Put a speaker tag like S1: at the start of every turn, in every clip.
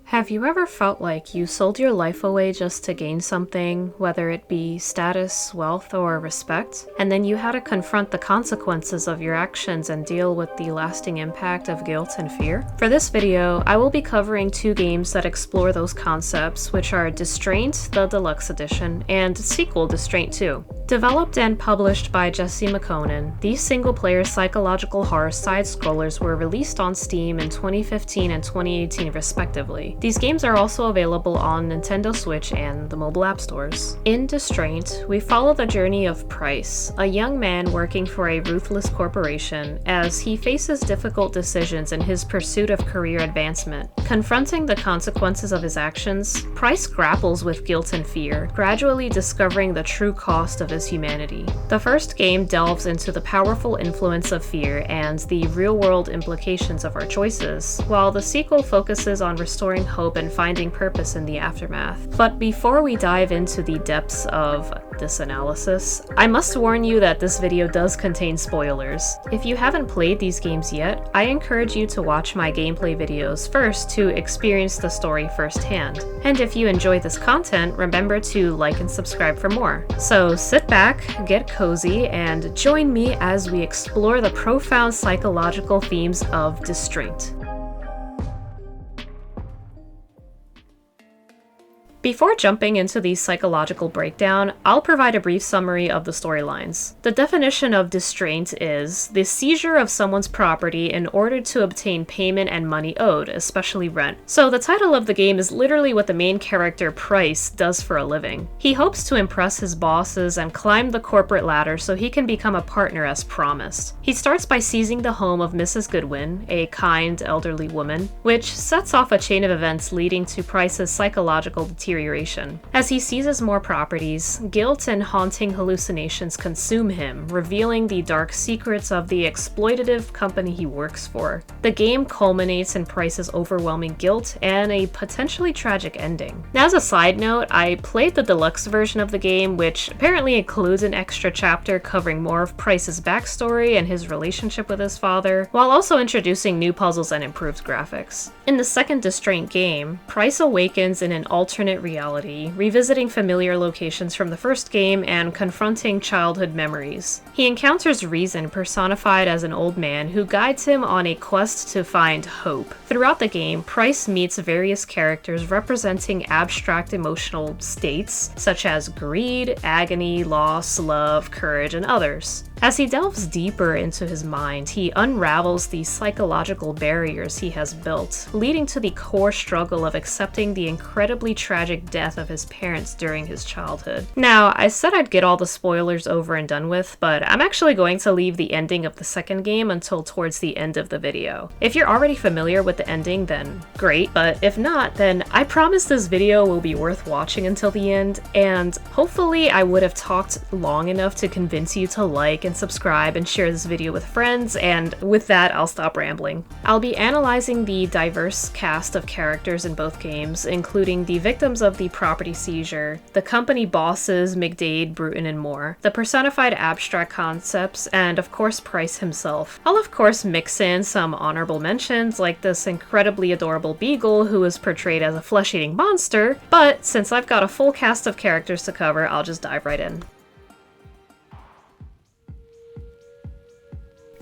S1: Have you ever felt like you sold your life away just to gain something, whether it be status, wealth, or respect, and then you had to confront the consequences of your actions and deal with the lasting impact of guilt and fear? For this video, I will be covering two games that explore those concepts, which are Distraint, the Deluxe Edition, and sequel Distraint 2. Developed and published by Jesse McConan, these single-player psychological horror side-scrollers were released on Steam in 2015 and 2018 respectively. These games are also available on Nintendo Switch and the mobile app stores. In Distraint, we follow the journey of Price, a young man working for a ruthless corporation, as he faces difficult decisions in his pursuit of career advancement. Confronting the consequences of his actions, Price grapples with guilt and fear, gradually discovering the true cost of his humanity. The first game delves into the powerful influence of fear and the real-world implications of our choices, while the sequel focuses on restoring hope and finding purpose in the aftermath. But before we dive into the depths of this analysis, I must warn you that this video does contain spoilers. If you haven't played these games yet, I encourage you to watch my gameplay videos first to experience the story firsthand. And if you enjoy this content, remember to like and subscribe for more. So sit back, get cozy, and join me as we explore the profound psychological themes of Distraint. Before jumping into the psychological breakdown, I'll provide a brief summary of the storylines. The definition of distraint is the seizure of someone's property in order to obtain payment and money owed, especially rent. So the title of the game is literally what the main character, Price, does for a living. He hopes to impress his bosses and climb the corporate ladder so he can become a partner as promised. He starts by seizing the home of Mrs. Goodwin, a kind, elderly woman, which sets off a chain of events leading to Price's psychological deterioration. As he seizes more properties, guilt and haunting hallucinations consume him, revealing the dark secrets of the exploitative company he works for. The game culminates in Price's overwhelming guilt and a potentially tragic ending. Now, as a side note, I played the deluxe version of the game, which apparently includes an extra chapter covering more of Price's backstory and his relationship with his father, while also introducing new puzzles and improved graphics. In the second Distraint game, Price awakens in an alternate reality, revisiting familiar locations from the first game and confronting childhood memories. He encounters Reason, personified as an old man who guides him on a quest to find hope. Throughout the game, Price meets various characters representing abstract emotional states, such as greed, agony, loss, love, courage, and others. As he delves deeper into his mind, he unravels the psychological barriers he has built, leading to the core struggle of accepting the incredibly tragic death of his parents during his childhood. Now, I said I'd get all the spoilers over and done with, but I'm actually going to leave the ending of the second game until towards the end of the video. If you're already familiar with the ending, then great, but if not, then I promise this video will be worth watching until the end, and hopefully I would have talked long enough to convince you to like and subscribe and share this video with friends, and with that, I'll stop rambling. I'll be analyzing the diverse cast of characters in both games, including the victims of the property seizure, the company bosses, McDade, Bruton, and more, the personified abstract concepts, and of course Price himself. I'll of course mix in some honorable mentions, like this incredibly adorable beagle who is portrayed as a flesh-eating monster, but since I've got a full cast of characters to cover, I'll just dive right in.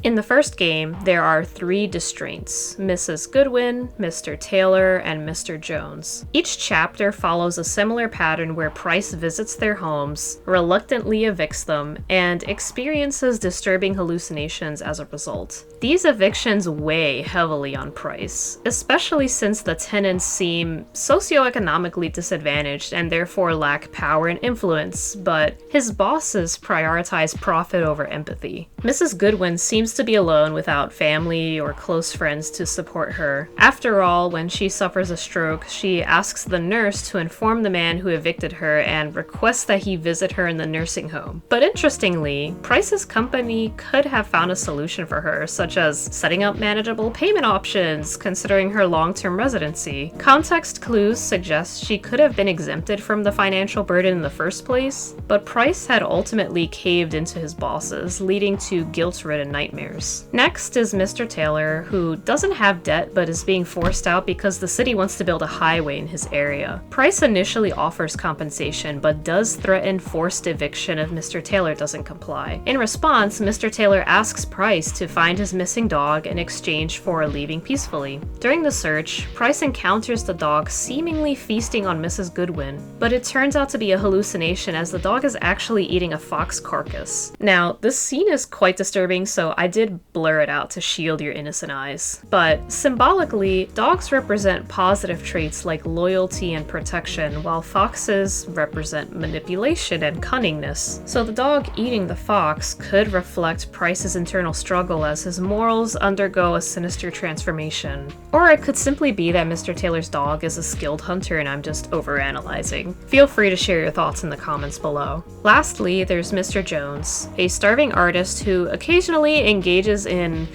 S1: In the first game, there are three distraints: Mrs. Goodwin, Mr. Taylor, and Mr. Jones. Each chapter follows a similar pattern where Price visits their homes, reluctantly evicts them, and experiences disturbing hallucinations as a result. These evictions weigh heavily on Price, especially since the tenants seem socioeconomically disadvantaged and therefore lack power and influence, but his bosses prioritize profit over empathy. Mrs. Goodwin seems to be alone without family or close friends to support her. After all, when she suffers a stroke, she asks the nurse to inform the man who evicted her and requests that he visit her in the nursing home. But interestingly, Price's company could have found a solution for her, such as setting up manageable payment options, considering her long-term residency. Context clues suggest she could have been exempted from the financial burden in the first place, but Price had ultimately caved into his bosses, leading to guilt-ridden nightmares. millionaires. Next is Mr. Taylor, who doesn't have debt but is being forced out because the city wants to build a highway in his area. Price initially offers compensation but does threaten forced eviction if Mr. Taylor doesn't comply. In response, Mr. Taylor asks Price to find his missing dog in exchange for leaving peacefully. During the search, Price encounters the dog seemingly feasting on Mrs. Goodwin, but it turns out to be a hallucination as the dog is actually eating a fox carcass. Now, this scene is quite disturbing, so I did blur it out to shield your innocent eyes. But symbolically, dogs represent positive traits like loyalty and protection, while foxes represent manipulation and cunningness. So the dog eating the fox could reflect Price's internal struggle as his morals undergo a sinister transformation. Or it could simply be that Mr. Taylor's dog is a skilled hunter and I'm just overanalyzing. Feel free to share your thoughts in the comments below. Lastly, there's Mr. Jones, a starving artist who occasionally engages in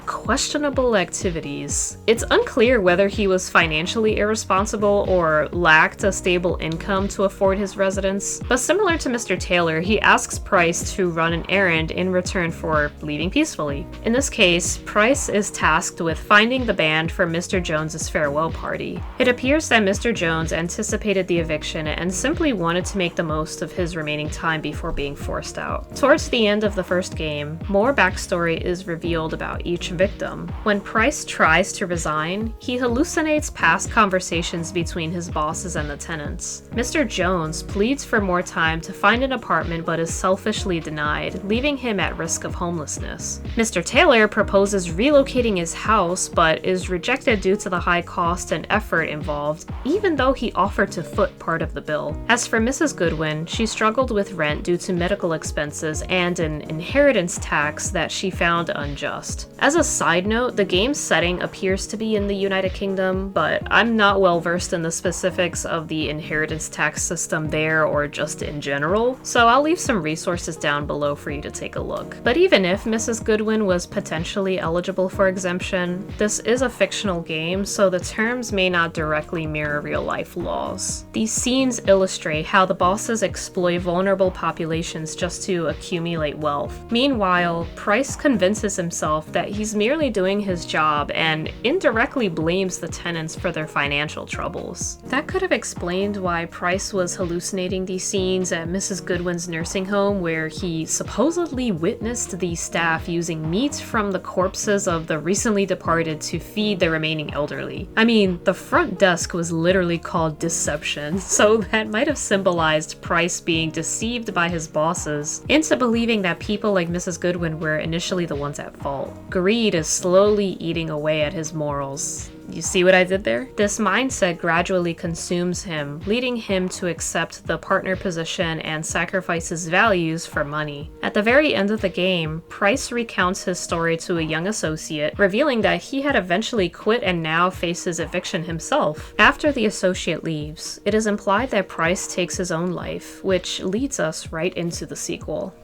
S1: questionable activities. It's unclear whether he was financially irresponsible or lacked a stable income to afford his residence, but similar to Mr. Taylor, he asks Price to run an errand in return for leaving peacefully. In this case, Price is tasked with finding the band for Mr. Jones's farewell party. It appears that Mr. Jones anticipated the eviction and simply wanted to make the most of his remaining time before being forced out. Towards the end of the first game, more backstory is revealed about each victim. When Price tries to resign, he hallucinates past conversations between his bosses and the tenants. Mr. Jones pleads for more time to find an apartment but is selfishly denied, leaving him at risk of homelessness. Mr. Taylor proposes relocating his house but is rejected due to the high cost and effort involved, even though he offered to foot part of the bill. As for Mrs. Goodwin, she struggled with rent due to medical expenses and an inheritance tax that she found unjust. As a side note, the game's setting appears to be in the United Kingdom, but I'm not well versed in the specifics of the inheritance tax system there or just in general, so I'll leave some resources down below for you to take a look. But even if Mrs. Goodwin was potentially eligible for exemption, this is a fictional game, so the terms may not directly mirror real-life laws. These scenes illustrate how the bosses exploit vulnerable populations just to accumulate wealth. Meanwhile, Price convinces himself that he's merely doing his job and indirectly blames the tenants for their financial troubles. That could have explained why Price was hallucinating these scenes at Mrs. Goodwin's nursing home, where he supposedly witnessed the staff using meat from the corpses of the recently departed to feed the remaining elderly. I mean, the front desk was literally called Deception, so that might have symbolized Price being deceived by his bosses into believing that people like Mrs. Goodwin were initially the ones at fault. Greed is slowly eating away at his morals. You see what I did there? This mindset gradually consumes him, leading him to accept the partner position and sacrifice his values for money. At the very end of the game, Price recounts his story to a young associate, revealing that he had eventually quit and now faces eviction himself. After the associate leaves, it is implied that Price takes his own life, which leads us right into the sequel.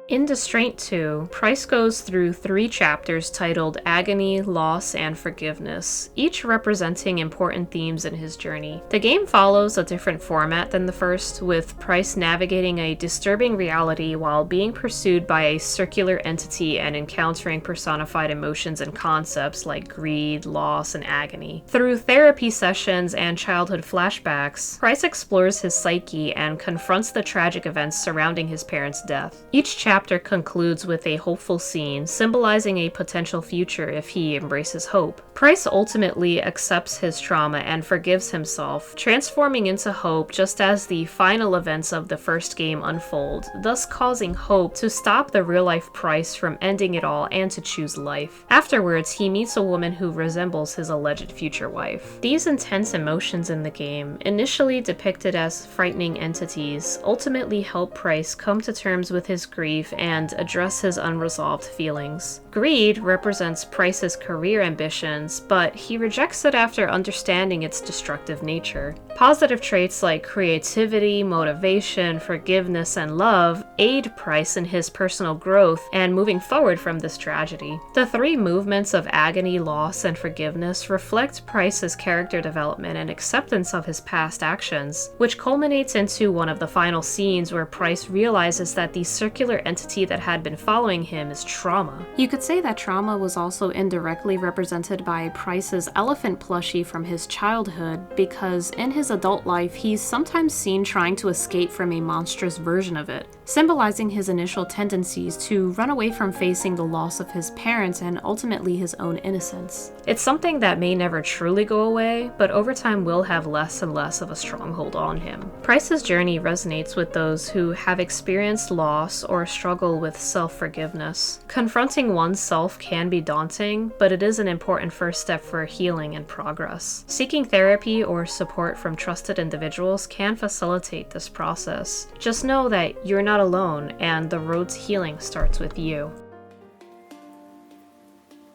S1: In Distraint 2, Price goes through 3 chapters titled Agony, Loss, and Forgiveness, each representing important themes in his journey. The game follows a different format than the first, with Price navigating a disturbing reality while being pursued by a circular entity and encountering personified emotions and concepts like greed, loss, and agony. Through therapy sessions and childhood flashbacks, Price explores his psyche and confronts the tragic events surrounding his parents' death. Each chapter concludes with a hopeful scene, symbolizing a potential future if he embraces hope. Price ultimately accepts his trauma and forgives himself, transforming into hope just as the final events of the first game unfold, thus causing hope to stop the real-life Price from ending it all and to choose life. Afterwards, he meets a woman who resembles his alleged future wife. These intense emotions in the game, initially depicted as frightening entities, ultimately help Price come to terms with his grief life and address his unresolved feelings. Greed represents Price's career ambitions, but he rejects it after understanding its destructive nature. Positive traits like creativity, motivation, forgiveness, and love aid Price in his personal growth and moving forward from this tragedy. The three movements of agony, loss, and forgiveness reflect Price's character development and acceptance of his past actions, which culminates into one of the final scenes where Price realizes that the circular entity that had been following him is trauma. You could say that trauma was also indirectly represented by Price's elephant plushie from his childhood, because in his adult life he's sometimes seen trying to escape from a monstrous version of it, symbolizing his initial tendencies to run away from facing the loss of his parents and ultimately his own innocence. It's something that may never truly go away, but over time will have less and less of a stronghold on him. Price's journey resonates with those who have experienced loss or struggle with self-forgiveness. Confronting oneself can be daunting, but it is an important first step for healing and progress. Seeking therapy or support from trusted individuals can facilitate this process. Just know that you're not alone, and the road to healing starts with you.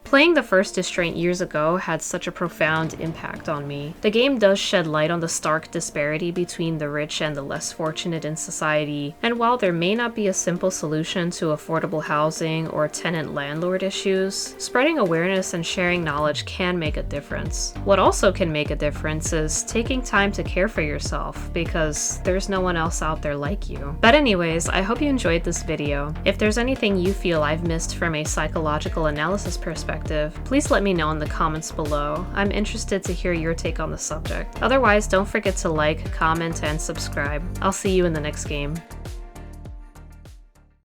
S1: Playing the first Distraint years ago had such a profound impact on me. The game does shed light on the stark disparity between the rich and the less fortunate in society, and while there may not be a simple solution to affordable housing or tenant-landlord issues, spreading awareness and sharing knowledge can make a difference. What also can make a difference is taking time to care for yourself, because there's no one else out there like you. But anyways, I hope you enjoyed this video. If there's anything you feel I've missed from a psychological analysis perspective, please let me know in the comments below. I'm interested to hear your take on the subject. Otherwise, don't forget to like, comment, and subscribe. I'll see you in the next game.